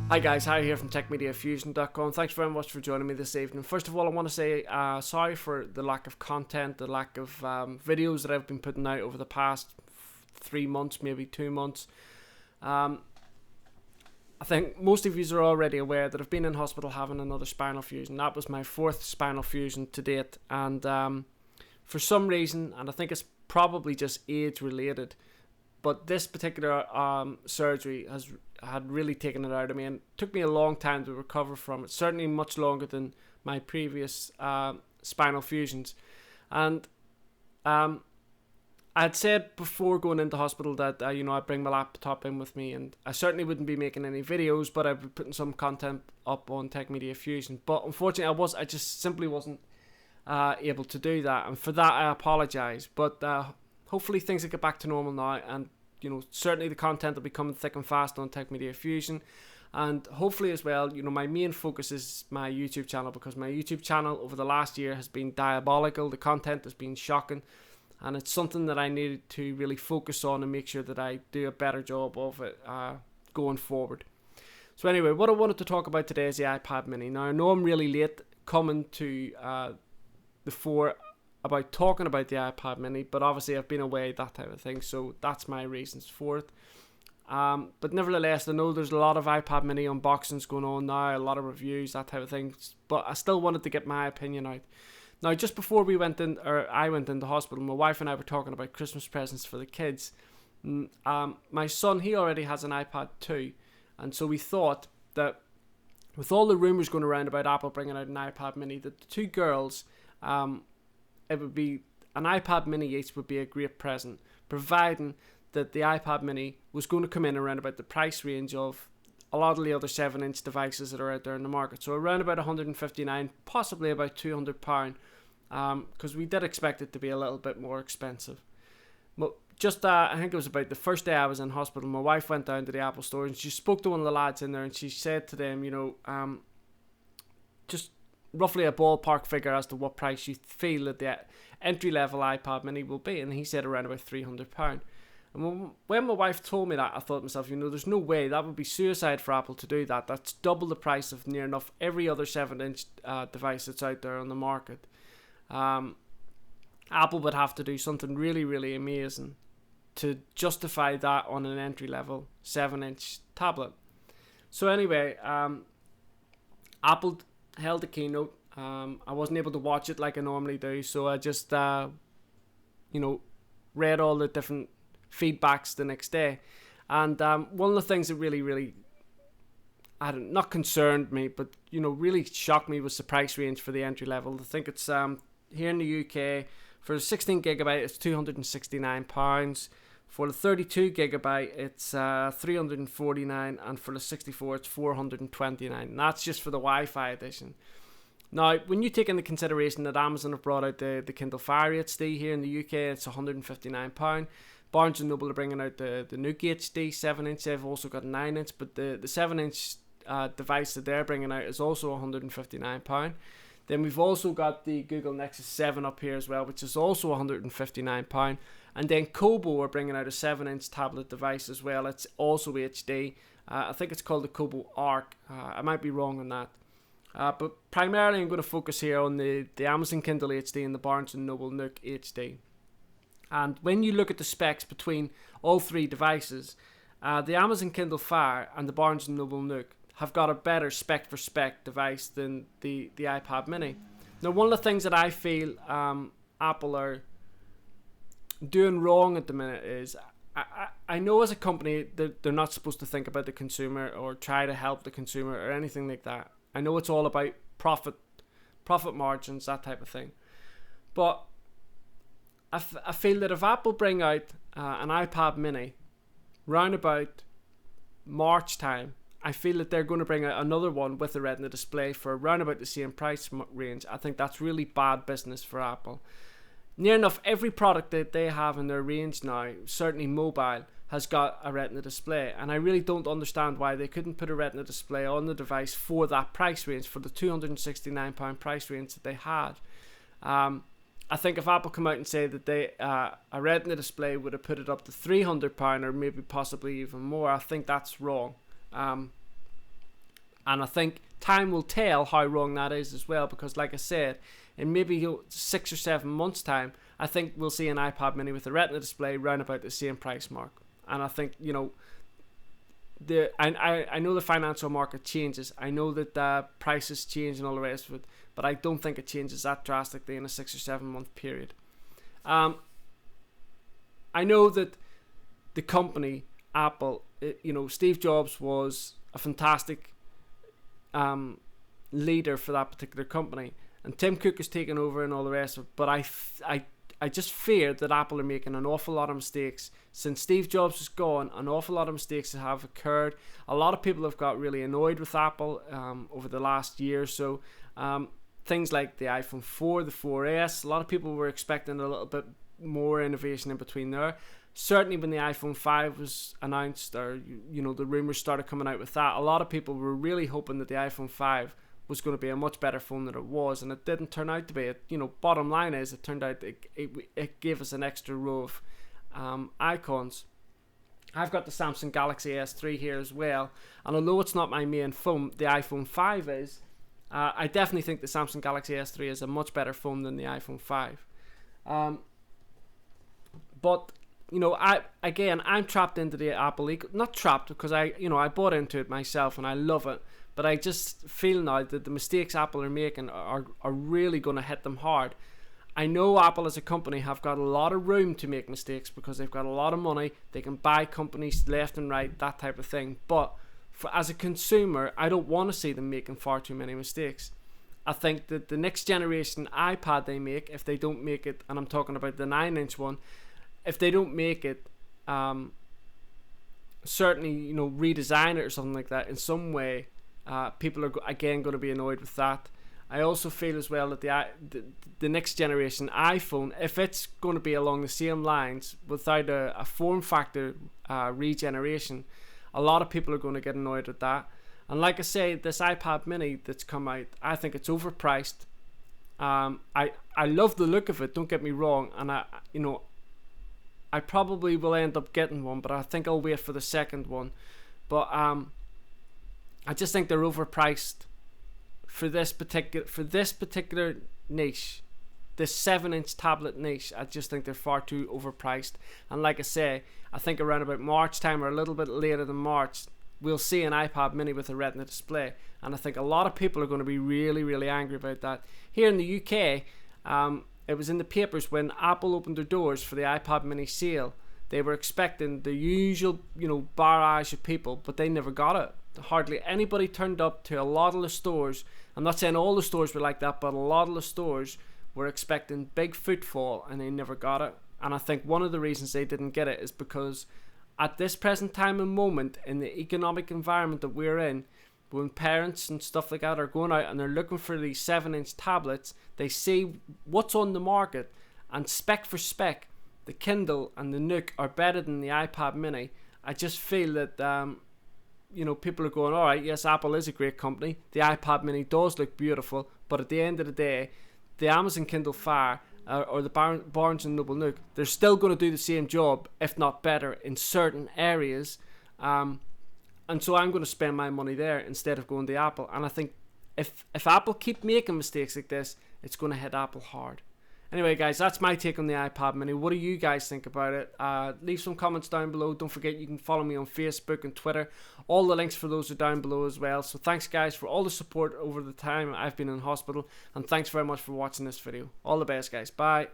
Hi guys, Harry here from TechmediaFusion.com. Thanks very much for joining me this evening. First of all, I want to say sorry for the lack of content, the lack of videos that I've been putting out over the past 3 months, maybe 2 months. I think most of you are already aware that I've been in hospital having another spinal fusion. That was my 4th spinal fusion to date, and for some reason, and I think it's probably just age related, but this particular surgery had really taken it out of me, and it took me a long time to recover from it, certainly much longer than my previous spinal fusions. And I had said before going into hospital that I'd bring my laptop in with me, and I certainly wouldn't be making any videos, but I'd be putting some content up on Techmedia Fusion. But unfortunately I just simply wasn't able to do that, and for that I apologise. But hopefully things will get back to normal now, and certainly the content will be coming thick and fast on Techmedia Fusion. And hopefully as well, my main focus is my YouTube channel, because my YouTube channel over the last year has been diabolical. The content has been shocking, and it's something that I needed to really focus on and make sure that I do a better job of it going forward. So anyway, what I wanted to talk about today is the iPad mini. Now I know I'm really late coming to the fore about talking about the iPad mini, but obviously I've been away, that type of thing, so that's my reasons for it. But nevertheless, I know there's a lot of iPad mini unboxings going on now, a lot of reviews, that type of thing, but I still wanted to get my opinion out. Now, just before I went into hospital, my wife and I were talking about Christmas presents for the kids. My son, he already has an iPad too, and so we thought that with all the rumours going around about Apple bringing out an iPad mini, that the two girls, it would be an iPad mini each would be a great present, providing that the iPad mini was going to come in around about the price range of a lot of the other 7-inch devices that are out there in the market. So around about 159, possibly about £200, because we did expect it to be a little bit more expensive. But just I think it was about the first day I was in hospital, my wife went down to the Apple store and she spoke to one of the lads in there, and she said to them, just roughly a ballpark figure as to what price you feel that the entry-level iPad mini will be, and he said around about £300. And when my wife told me that, I thought to myself, there's no way, that would be suicide for Apple to do that. That's double the price of near enough every other 7-inch device that's out there on the market. Apple would have to do something really, really amazing to justify that on an entry-level 7-inch tablet. So anyway, Apple held a keynote. I wasn't able to watch it like I normally do, so I just read all the different feedbacks the next day. And one of the things that really not concerned me, but really shocked me, was the price range for the entry level. I think it's here in the UK for the 16GB it's £269. For the 32GB it's $349, and for the 64 it's $429. And that's just for the Wi-Fi edition. Now, when you take into consideration that Amazon have brought out the Kindle Fire HD here in the UK, it's £159. Barnes & Noble are bringing out the Nook HD 7-inch. They've also got a 9-inch, but the 7-inch device that they're bringing out is also £159. Then we've also got the Google Nexus 7 up here as well, which is also £159. And then Kobo are bringing out a 7-inch tablet device as well. It's also HD. I think it's called the Kobo Arc. I might be wrong on that. But primarily I'm going to focus here on the Amazon Kindle HD and the Barnes & Noble Nook HD. And when you look at the specs between all three devices, the Amazon Kindle Fire and the Barnes & Noble Nook have got a better spec for spec device than the iPad mini. Now, one of the things that I feel Apple are doing wrong at the minute is, I know as a company that they're not supposed to think about the consumer or try to help the consumer or anything like that. I know it's all about profit margins, that type of thing. But I feel that if Apple bring out an iPad mini round about March time, I feel that they're going to bring out another one with a Retina display for around about the same price range. I think that's really bad business for Apple. Near enough every product that they have in their range now, certainly mobile, has got a Retina display, and I really don't understand why they couldn't put a Retina display on the device for that price range, for the £269 price range that they had. I think if Apple come out and say that a Retina display would have put it up to £300 or maybe possibly even more, I think that's wrong. And I think time will tell how wrong that is as well, because like I said, in maybe 6 or 7 months time, I think we'll see an iPad mini with a Retina display round about the same price mark. And I think, you know, I know the financial market changes. I know that prices change and all the rest of it, but I don't think it changes that drastically in a 6 or 7 month period. I know that the company, Apple, you know, Steve Jobs was a fantastic leader for that particular company, and Tim Cook has taken over and all the rest of it, but I just fear that Apple are making an awful lot of mistakes. Since Steve Jobs is gone, an awful lot of mistakes have occurred. A lot of people have got really annoyed with Apple over the last year or so. Things like the iPhone 4, the 4S, a lot of people were expecting a little bit more innovation in between there. Certainly when the iPhone 5 was announced, or you know, the rumours started coming out with that, a lot of people were really hoping that the iPhone 5 was going to be a much better phone than it was, and it didn't turn out to be. It, you know, bottom line is, it turned out it gave us an extra row of icons. I've got the Samsung Galaxy S3 here as well, and although it's not my main phone, the iPhone 5 is. I definitely think the Samsung Galaxy S3 is a much better phone than the iPhone 5. But you know, I'm trapped into the Apple not trapped, because I bought into it myself and I love it. But I just feel now that the mistakes Apple are making are really going to hit them hard. I know Apple as a company have got a lot of room to make mistakes because they've got a lot of money. They can buy companies left and right, that type of thing. But as a consumer, I don't want to see them making far too many mistakes. I think that the next generation iPad they make, if they don't make it, and I'm talking about the 9-inch one, if they don't make it, certainly, you know, redesign it or something like that in some way, people are again going to be annoyed with that. I also feel as well that the next generation iPhone, if it's going to be along the same lines without a form factor regeneration, a lot of people are going to get annoyed with that. And like I say, this iPad mini that's come out, I think it's overpriced. I love the look of it, don't get me wrong, and I probably will end up getting one, but I think I'll wait for the second one. But I just think they're overpriced for this particular niche, this 7-inch tablet niche. I just think they're far too overpriced. And like I say, I think around about March time, or a little bit later than March, we'll see an iPad mini with a Retina display, and I think a lot of people are going to be really, really angry about that. Here in the UK, it was in the papers when Apple opened their doors for the iPad mini sale. They were expecting the usual, barrage of people, but they never got it. Hardly anybody turned up to a lot of the stores. I'm not saying all the stores were like that, but a lot of the stores were expecting big footfall, and they never got it. And I think one of the reasons they didn't get it is because at this present time and moment, in the economic environment that we're in, when parents and stuff like that are going out and they're looking for these 7-inch tablets, they see what's on the market, and spec for spec, the Kindle and the Nook are better than the iPad mini. I just feel that people are going, alright, yes, Apple is a great company, the iPad mini does look beautiful, but at the end of the day, the Amazon Kindle Fire or the Barnes & Noble Nook, they're still going to do the same job, if not better, in certain areas. And so I'm going to spend my money there instead of going to Apple. And I think if Apple keep making mistakes like this, it's going to hit Apple hard. Anyway, guys, that's my take on the iPad mini. What do you guys think about it? Leave some comments down below. Don't forget, you can follow me on Facebook and Twitter. All the links for those are down below as well. So thanks, guys, for all the support over the time I've been in hospital. And thanks very much for watching this video. All the best, guys. Bye.